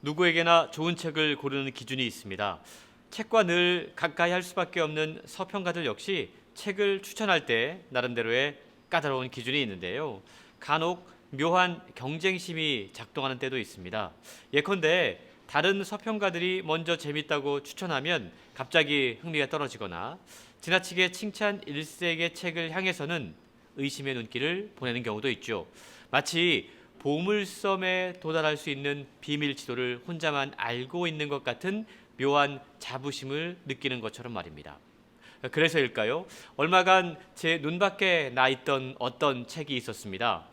누구에게나 좋은 책을 고르는 기준이 있습니다. 책과 늘 가까이 할 수밖에 없는 서평가들 역시 책을 추천할 때 나름대로의 까다로운 기준이 있는데요. 간혹 묘한 경쟁심이 작동하는 때도 있습니다. 예컨대 다른 서평가들이 먼저 재밌다고 추천하면 갑자기 흥미가 떨어지거나 지나치게 칭찬 일색의 책을 향해서는 의심의 눈길을 보내는 경우도 있죠. 마치 보물섬에 도달할 수 있는 비밀 지도를 혼자만 알고 있는 것 같은 묘한 자부심을 느끼는 것처럼 말입니다. 그래서일까요? 얼마간 제 눈밖에 나 있던 어떤 책이 있었습니다.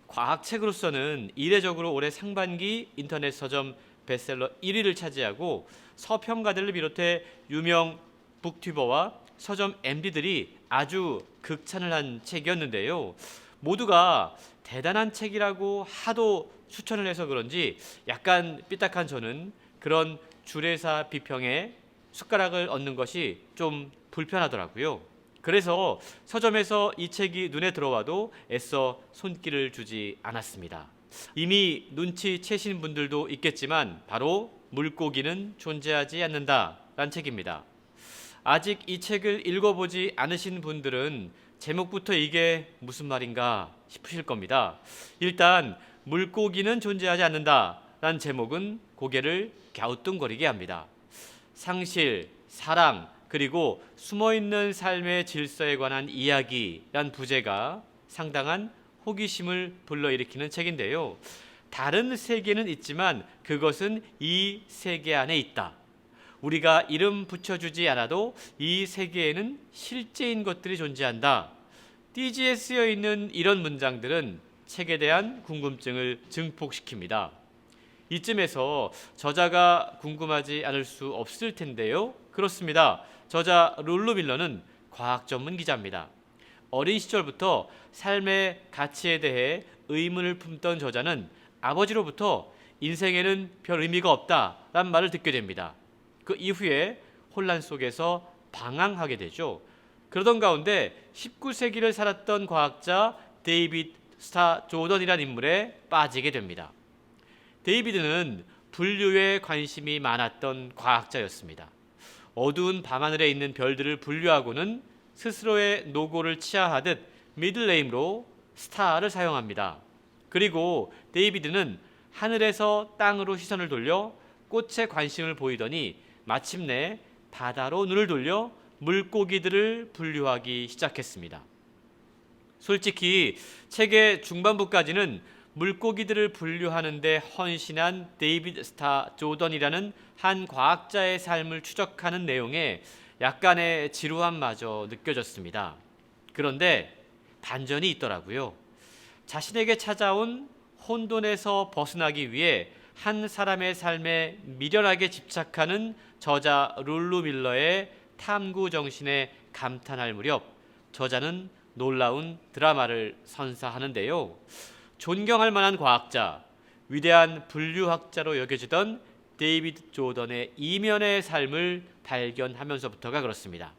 과학책으로서는 이례적으로 올해 상반기 인터넷 서점 베스트셀러 1위를 차지하고 서평가들을 비롯해 유명 북튜버와 서점 MD들이 아주 극찬을 한 책이었는데요. 모두가 대단한 책이라고 하도 추천을 해서 그런지 약간 삐딱한 저는 그런 주례사 비평에 숟가락을 얹는 것이 좀 불편하더라고요. 그래서 서점에서 이 책이 눈에 들어와도 애써 손길을 주지 않았습니다. 이미 눈치채신 분들도 있겠지만 바로 물고기는 존재하지 않는다라는 책입니다. 아직 이 책을 읽어보지 않으신 분들은 제목부터 이게 무슨 말인가 싶으실 겁니다. 일단 물고기는 존재하지 않는다라는 제목은 고개를 갸우뚱거리게 합니다. 상실, 사랑, 그리고 숨어있는 삶의 질서에 관한 이야기란 부제가 상당한 호기심을 불러일으키는 책인데요. 다른 세계는 있지만 그것은 이 세계 안에 있다. 우리가 이름 붙여주지 않아도 이 세계에는 실제인 것들이 존재한다. 띠지에 쓰여 있는 이런 문장들은 책에 대한 궁금증을 증폭시킵니다. 이쯤에서 저자가 궁금하지 않을 수 없을 텐데요. 그렇습니다. 저자 룰루 밀러는 과학 전문 기자입니다. 어린 시절부터 삶의 가치에 대해 의문을 품던 저자는 아버지로부터 인생에는 별 의미가 없다라는 말을 듣게 됩니다. 그 이후에 혼란 속에서 방황하게 되죠. 그러던 가운데 19세기를 살았던 과학자 데이비드 스타 조던이라는 인물에 빠지게 됩니다. 데이비드는 분류에 관심이 많았던 과학자였습니다. 어두운 밤하늘에 있는 별들을 분류하고는 스스로의 노고를 치하하듯 미들네임으로 스타를 사용합니다. 그리고 데이비드는 하늘에서 땅으로 시선을 돌려 꽃에 관심을 보이더니 마침내 바다로 눈을 돌려 물고기들을 분류하기 시작했습니다. 솔직히 책의 중반부까지는 물고기들을 분류하는 데 헌신한 데이비드 스타 조던이라는 한 과학자의 삶을 추적하는 내용에 약간의 지루함마저 느껴졌습니다. 그런데 반전이 있더라고요. 자신에게 찾아온 혼돈에서 벗어나기 위해 한 사람의 삶에 미련하게 집착하는 저자 룰루 밀러의 탐구 정신에 감탄할 무렵 저자는 놀라운 드라마를 선사하는데요. 존경할 만한 과학자, 위대한 분류학자로 여겨지던 데이비드 조던의 이면의 삶을 발견하면서부터가 그렇습니다.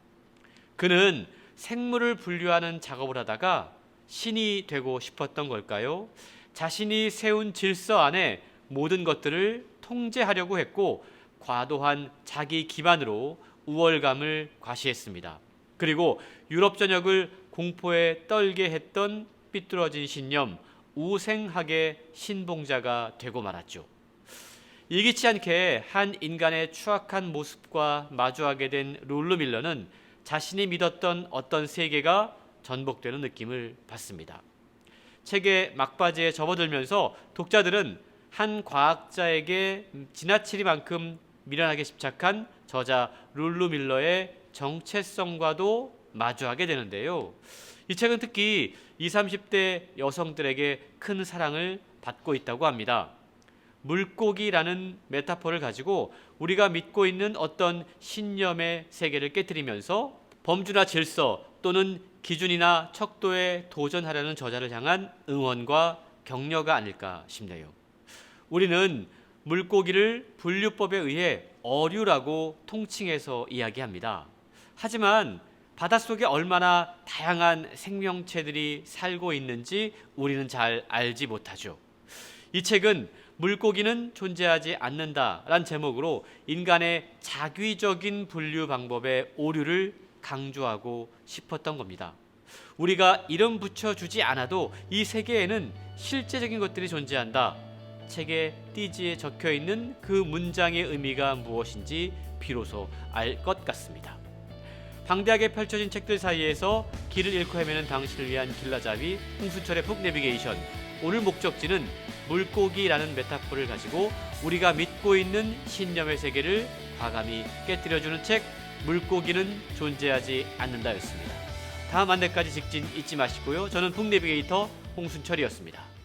그는 생물을 분류하는 작업을 하다가 신이 되고 싶었던 걸까요? 자신이 세운 질서 안에 모든 것들을 통제하려고 했고 과도한 자기 기만으로 우월감을 과시했습니다. 그리고 유럽 전역을 공포에 떨게 했던 삐뚤어진 신념, 우생학의 신봉자가 되고 말았죠. 일기치 않게 한 인간의 추악한 모습과 마주하게 된 룰루 밀러는 자신이 믿었던 어떤 세계가 전복되는 느낌을 받습니다. 책의 막바지에 접어들면서 독자들은 한 과학자에게 지나치리만큼 미련하게 집착한 저자 룰루 밀러의 정체성과도 마주하게 되는데요. 이 책은 특히 20, 30대 여성들에게 큰 사랑을 받고 있다고 합니다. 물고기라는 메타포를 가지고 우리가 믿고 있는 어떤 신념의 세계를 깨트리면서 범주나 질서 또는 기준이나 척도에 도전하려는 저자를 향한 응원과 격려가 아닐까 싶네요. 우리는 물고기를 분류법에 의해 어류라고 통칭해서 이야기합니다. 하지만 바닷속에 얼마나 다양한 생명체들이 살고 있는지 우리는 잘 알지 못하죠. 이 책은 물고기는 존재하지 않는다란 제목으로 인간의 자귀적인 분류 방법의 오류를 강조하고 싶었던 겁니다. 우리가 이름 붙여주지 않아도 이 세계에는 실제적인 것들이 존재한다. 책의 띠지에 적혀 있는 그 문장의 의미가 무엇인지 비로소 알 것 같습니다. 방대하게 펼쳐진 책들 사이에서 길을 잃고 헤매는 당신을 위한 길라잡이 홍순철의 북 내비게이션. 오늘 목적지는 물고기라는 메타포를 가지고 우리가 믿고 있는 신념의 세계를 과감히 깨뜨려주는 책 물고기는 존재하지 않는다였습니다. 다음 안내까지 직진 잊지 마시고요. 저는 북 내비게이터 홍순철이었습니다.